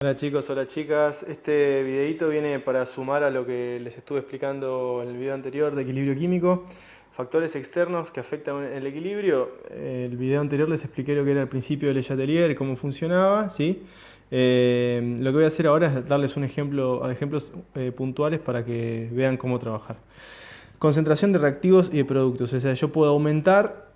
Hola chicos, hola chicas. Este videito viene para sumar a lo que les estuve explicando en el video anterior de equilibrio químico. Factores externos que afectan el equilibrio. El video anterior les expliqué lo que era el principio de Le Chatelier y cómo funcionaba, ¿sí? Lo que voy a hacer ahora es darles un ejemplos puntuales para que vean cómo trabajar. Concentración de reactivos y de productos. O sea, yo puedo aumentar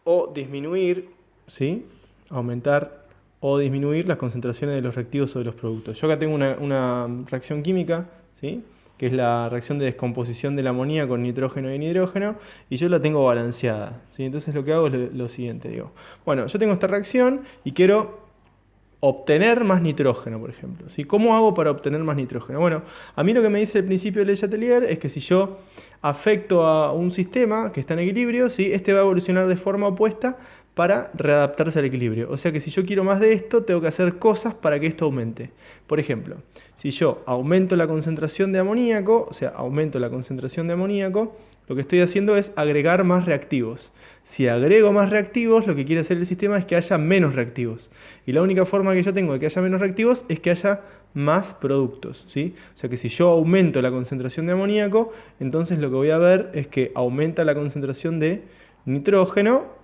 o disminuir, ¿sí? Aumentar o disminuir las concentraciones de los reactivos o de los productos. Yo acá tengo una reacción química, ¿sí? Que es la reacción de descomposición del amoníaco con nitrógeno y hidrógeno, y yo la tengo balanceada, ¿sí? Entonces lo que hago es lo siguiente, digo, bueno, yo tengo esta reacción y quiero obtener más nitrógeno, por ejemplo, ¿sí? ¿Cómo hago para obtener más nitrógeno? Bueno, a mí lo que me dice el principio de Le Chatelier es que si yo afecto a un sistema que está en equilibrio, ¿sí? Este va a evolucionar de forma opuesta para readaptarse al equilibrio. O sea que si yo quiero más de esto, tengo que hacer cosas para que esto aumente. Por ejemplo, si yo aumento la concentración de amoníaco, o sea, aumento la concentración de amoníaco, lo que estoy haciendo es agregar más reactivos. Si agrego más reactivos, lo que quiere hacer el sistema es que haya menos reactivos. Y la única forma que yo tengo de que haya menos reactivos es que haya más productos, ¿sí? O sea que si yo aumento la concentración de amoníaco, entonces lo que voy a ver es que aumenta la concentración de nitrógeno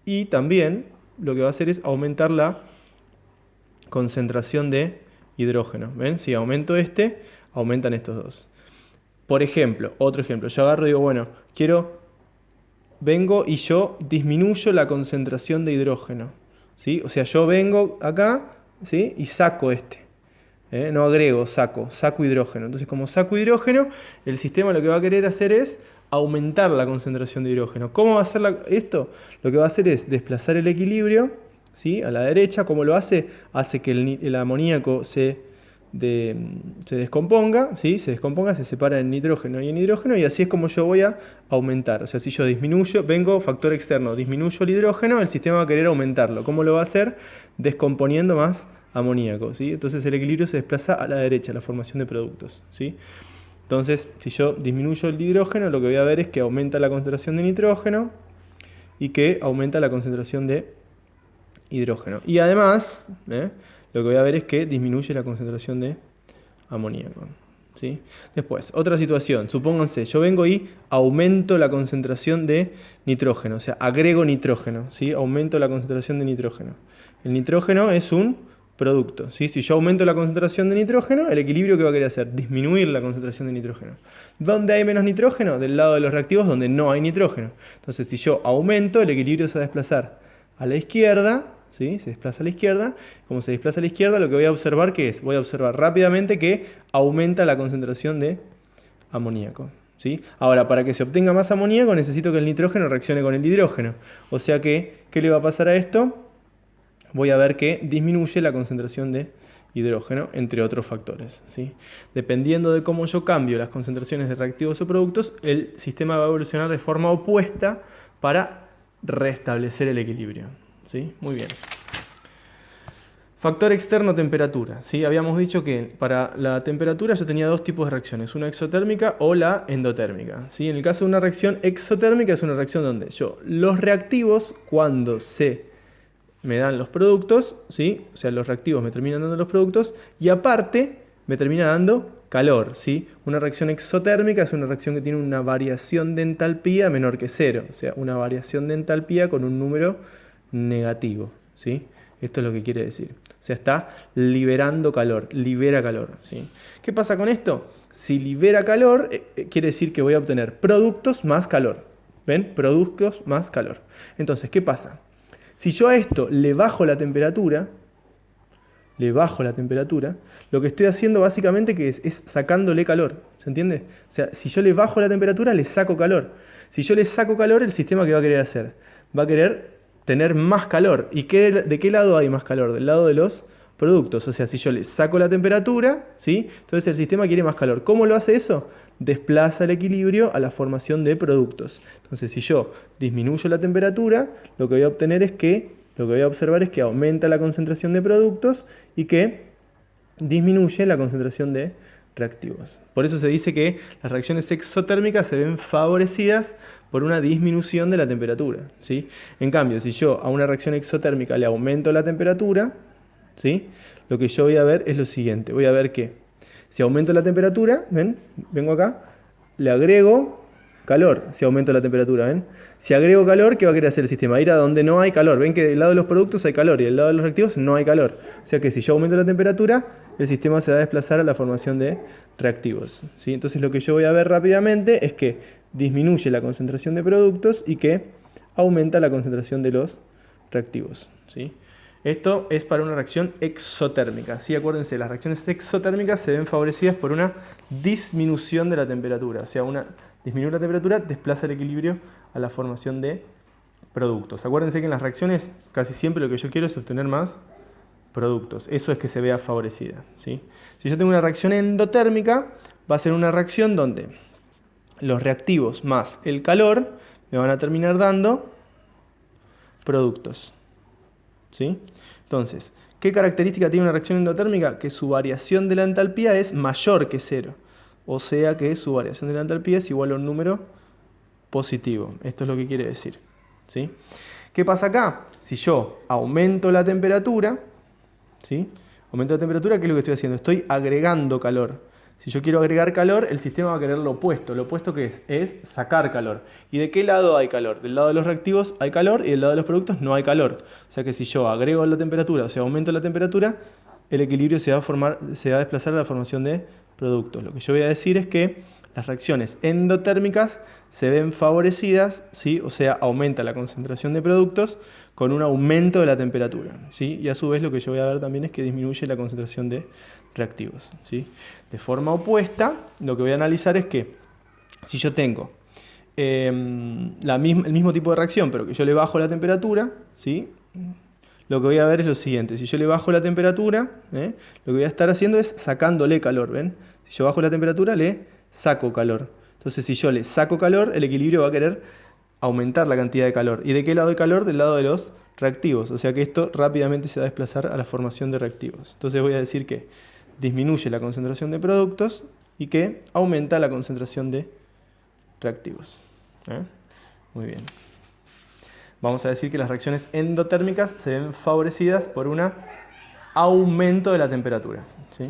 y también lo que va a hacer es aumentar la concentración de hidrógeno. ¿Ven? Si aumento este, aumentan estos dos. Por ejemplo, otro ejemplo, yo agarro y digo, bueno, vengo y yo disminuyo la concentración de hidrógeno, ¿sí? O sea, yo vengo acá, ¿sí? Y saco este. No agrego, saco hidrógeno. Entonces, como saco hidrógeno, el sistema lo que va a querer hacer es aumentar la concentración de hidrógeno. ¿Cómo va a hacer esto? Lo que va a hacer es desplazar el equilibrio, ¿sí? A la derecha. ¿Cómo lo hace? Hace que el amoníaco se descomponga, ¿sí? Se descomponga, se separa en nitrógeno y en hidrógeno, y así es como yo voy a aumentar. O sea, si yo disminuyo, vengo, factor externo, disminuyo el hidrógeno, el sistema va a querer aumentarlo. ¿Cómo lo va a hacer? Descomponiendo más amoníaco, ¿sí? Entonces el equilibrio se desplaza a la derecha, la formación de productos, ¿sí? Entonces, si yo disminuyo el hidrógeno, lo que voy a ver es que aumenta la concentración de nitrógeno y que aumenta la concentración de hidrógeno. Y además, lo que voy a ver es que disminuye la concentración de amoníaco, ¿sí? Después, otra situación. Supónganse, yo vengo y aumento la concentración de nitrógeno, o sea, agrego nitrógeno, ¿sí? Aumento la concentración de nitrógeno. El nitrógeno es un producto, ¿sí? Si yo aumento la concentración de nitrógeno, el equilibrio que va a querer hacer, disminuir la concentración de nitrógeno. ¿Dónde hay menos nitrógeno? Del lado de los reactivos donde no hay nitrógeno. Entonces, si yo aumento, el equilibrio se va a desplazar a la izquierda, ¿sí? Se desplaza a la izquierda. Como se desplaza a la izquierda, lo que voy a observar, ¿qué es? Voy a observar rápidamente que aumenta la concentración de amoníaco, ¿sí? Ahora, para que se obtenga más amoníaco, necesito que el nitrógeno reaccione con el hidrógeno. O sea que, ¿qué le va a pasar a esto? Voy a ver que disminuye la concentración de hidrógeno, entre otros factores, ¿sí? Dependiendo de cómo yo cambio las concentraciones de reactivos o productos, el sistema va a evolucionar de forma opuesta para restablecer el equilibrio, ¿sí? Muy bien. Factor externo, temperatura, ¿sí? Habíamos dicho que para la temperatura yo tenía dos tipos de reacciones, una exotérmica o la endotérmica, ¿sí? En el caso de una reacción exotérmica es una reacción donde los reactivos, cuando me dan los productos, ¿sí? O sea, los reactivos me terminan dando los productos y aparte me termina dando calor, ¿sí? Una reacción exotérmica es una reacción que tiene una variación de entalpía menor que cero, o sea, una variación de entalpía con un número negativo, ¿sí? Esto es lo que quiere decir. O sea, está liberando calor, libera calor, ¿sí? ¿Qué pasa con esto? Si libera calor, quiere decir que voy a obtener productos más calor. ¿Ven? Productos más calor. Entonces, ¿qué pasa? Si yo a esto le bajo la temperatura, lo que estoy haciendo básicamente que es sacándole calor. ¿Se entiende? O sea, si yo le bajo la temperatura, le saco calor. Si yo le saco calor, el sistema ¿qué va a querer hacer? Va a querer tener más calor. ¿Y de qué lado hay más calor? Del lado de los productos. O sea, si yo le saco la temperatura, ¿sí? Entonces el sistema quiere más calor. ¿Cómo lo hace eso? Desplaza el equilibrio a la formación de productos. Entonces, si yo disminuyo la temperatura, lo que voy a observar es que aumenta la concentración de productos y que disminuye la concentración de reactivos. Por eso se dice que las reacciones exotérmicas se ven favorecidas por una disminución de la temperatura, ¿sí? En cambio, si yo a una reacción exotérmica le aumento la temperatura, ¿sí? lo que yo voy a ver es lo siguiente. Voy a ver que si aumento la temperatura, ¿ven? Vengo acá, le agrego calor, si aumento la temperatura, ¿ven? Si agrego calor, ¿qué va a querer hacer el sistema? Ir a donde no hay calor. Ven que del lado de los productos hay calor y del lado de los reactivos no hay calor. O sea que si yo aumento la temperatura, el sistema se va a desplazar a la formación de reactivos, ¿sí? Entonces lo que yo voy a ver rápidamente es que disminuye la concentración de productos y que aumenta la concentración de los reactivos, ¿sí? Esto es para una reacción exotérmica, ¿sí? Acuérdense, las reacciones exotérmicas se ven favorecidas por una disminución de la temperatura. O sea, disminuir la temperatura desplaza el equilibrio a la formación de productos. Acuérdense que en las reacciones casi siempre lo que yo quiero es obtener más productos. Eso es que se vea favorecida, ¿sí? Si yo tengo una reacción endotérmica, va a ser una reacción donde los reactivos más el calor me van a terminar dando productos, ¿sí? Entonces, ¿qué característica tiene una reacción endotérmica? Que su variación de la entalpía es mayor que 0. O sea que su variación de la entalpía es igual a un número positivo. Esto es lo que quiere decir, ¿sí? ¿Qué pasa acá? Si yo aumento la temperatura, ¿sí? Aumento la temperatura, ¿qué es lo que estoy haciendo? Estoy agregando calor. Si yo quiero agregar calor, el sistema va a querer lo opuesto. ¿Lo opuesto qué es? Es sacar calor. ¿Y de qué lado hay calor? Del lado de los reactivos hay calor y del lado de los productos no hay calor. O sea que si yo agrego la temperatura, o sea, aumento la temperatura, el equilibrio se va a desplazar a la formación de productos. Lo que yo voy a decir es que las reacciones endotérmicas se ven favorecidas, ¿sí? O sea, aumenta la concentración de productos con un aumento de la temperatura, ¿sí? Y a su vez lo que yo voy a ver también es que disminuye la concentración de reactivos, ¿sí? De forma opuesta, lo que voy a analizar es que si yo tengo el mismo tipo de reacción, pero que yo le bajo la temperatura, ¿sí? Lo que voy a ver es lo siguiente. Si yo le bajo la temperatura, lo que voy a estar haciendo es sacándole calor, ¿ven? Si yo bajo la temperatura, le saco calor. Entonces, si yo le saco calor, el equilibrio va a querer aumentar la cantidad de calor. ¿Y de qué lado hay calor? Del lado de los reactivos. O sea que esto rápidamente se va a desplazar a la formación de reactivos. Entonces voy a decir que disminuye la concentración de productos y que aumenta la concentración de reactivos. Muy bien. Vamos a decir que las reacciones endotérmicas se ven favorecidas por un aumento de la temperatura, ¿sí?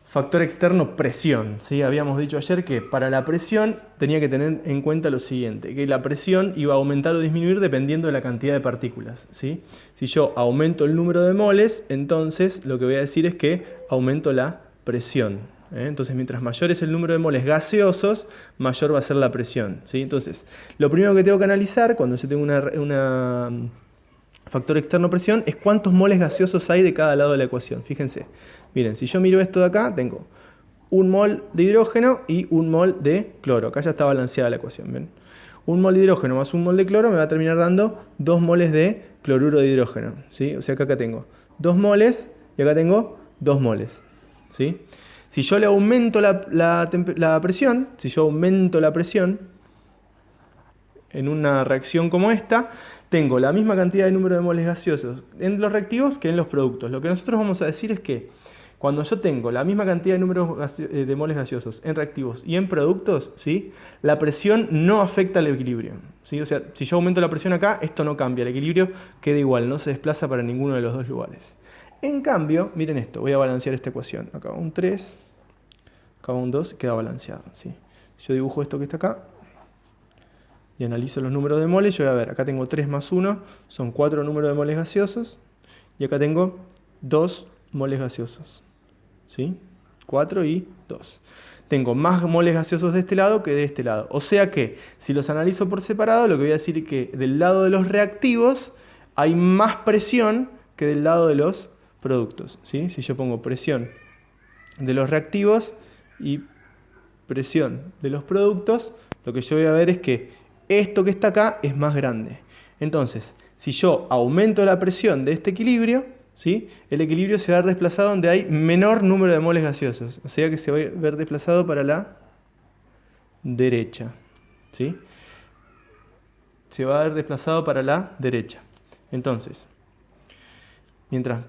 Factor externo, presión, ¿sí? Habíamos dicho ayer que para la presión tenía que tener en cuenta lo siguiente, que la presión iba a aumentar o disminuir dependiendo de la cantidad de partículas, ¿sí? Si yo aumento el número de moles, entonces lo que voy a decir es que aumento la presión, Entonces, mientras mayor es el número de moles gaseosos, mayor va a ser la presión, ¿sí? Entonces, lo primero que tengo que analizar cuando yo tengo una factor externo presión es cuántos moles gaseosos hay de cada lado de la ecuación. Fíjense. Miren, si yo miro esto de acá, tengo un mol de hidrógeno y un mol de cloro. Acá ya está balanceada la ecuación, ¿ven? Un mol de hidrógeno más un mol de cloro me va a terminar dando 2 moles de cloruro de hidrógeno, ¿sí? O sea que acá tengo 2 moles y acá tengo 2 moles, ¿sí? Si yo le aumento la presión, si yo aumento la presión en una reacción como esta, tengo la misma cantidad de número de moles gaseosos en los reactivos que en los productos. Lo que nosotros vamos a decir es que cuando yo tengo la misma cantidad de números de moles gaseosos en reactivos y en productos, ¿sí? La presión no afecta al equilibrio, ¿sí? O sea, si yo aumento la presión acá, esto no cambia, el equilibrio queda igual, no se desplaza para ninguno de los dos lugares. En cambio, miren esto, voy a balancear esta ecuación. Acá va un 3, acá va un 2, queda balanceado, ¿sí? Si yo dibujo esto que está acá y analizo los números de moles, yo voy a ver, acá tengo 3 más 1, son 4 números de moles gaseosos, y acá tengo 2 moles gaseosos, ¿sí? 4 y 2. Tengo más moles gaseosos de este lado que de este lado. O sea que, si los analizo por separado, lo que voy a decir es que del lado de los reactivos hay más presión que del lado de los productos, ¿sí? Si yo pongo presión de los reactivos y presión de los productos, lo que yo voy a ver es que esto que está acá es más grande. Entonces, si yo aumento la presión de este equilibrio, ¿sí? El equilibrio se va a ver desplazado donde hay menor número de moles gaseosos. O sea que se va a ver desplazado para la derecha, ¿sí? Se va a ver desplazado para la derecha. Entonces, mientras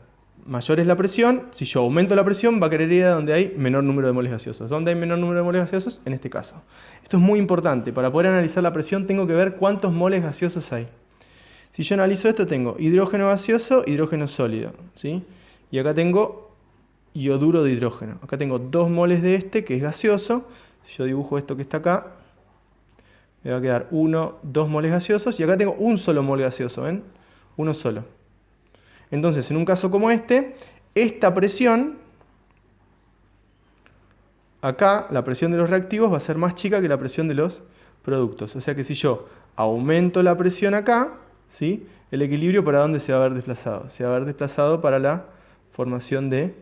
mayor es la presión, si yo aumento la presión, va a querer ir a donde hay menor número de moles gaseosos. ¿Dónde hay menor número de moles gaseosos? En este caso. Esto es muy importante. Para poder analizar la presión tengo que ver cuántos moles gaseosos hay. Si yo analizo esto, tengo hidrógeno gaseoso, hidrógeno sólido, ¿sí? Y acá tengo ioduro de hidrógeno. Acá tengo 2 moles de este, que es gaseoso. Si yo dibujo esto que está acá, me va a quedar 2 moles gaseosos. Y acá tengo un solo mol gaseoso, ¿ven? Uno solo. Entonces, en un caso como este, esta presión, acá la presión de los reactivos va a ser más chica que la presión de los productos. O sea que si yo aumento la presión acá, ¿sí? El equilibrio, ¿para dónde se va a ver desplazado? Se va a ver desplazado para la formación de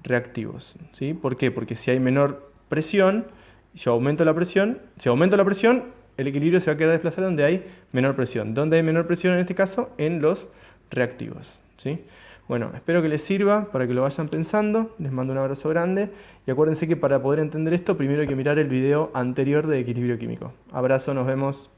reactivos, ¿sí? ¿Por qué? Porque si hay menor presión, yo aumento la presión, si aumento la presión, el equilibrio se va a quedar desplazado donde hay menor presión. ¿Dónde hay menor presión en este caso? En los reactivos, ¿sí? Bueno, espero que les sirva para que lo vayan pensando. Les mando un abrazo grande y acuérdense que para poder entender esto primero hay que mirar el video anterior de equilibrio químico. Abrazo, nos vemos.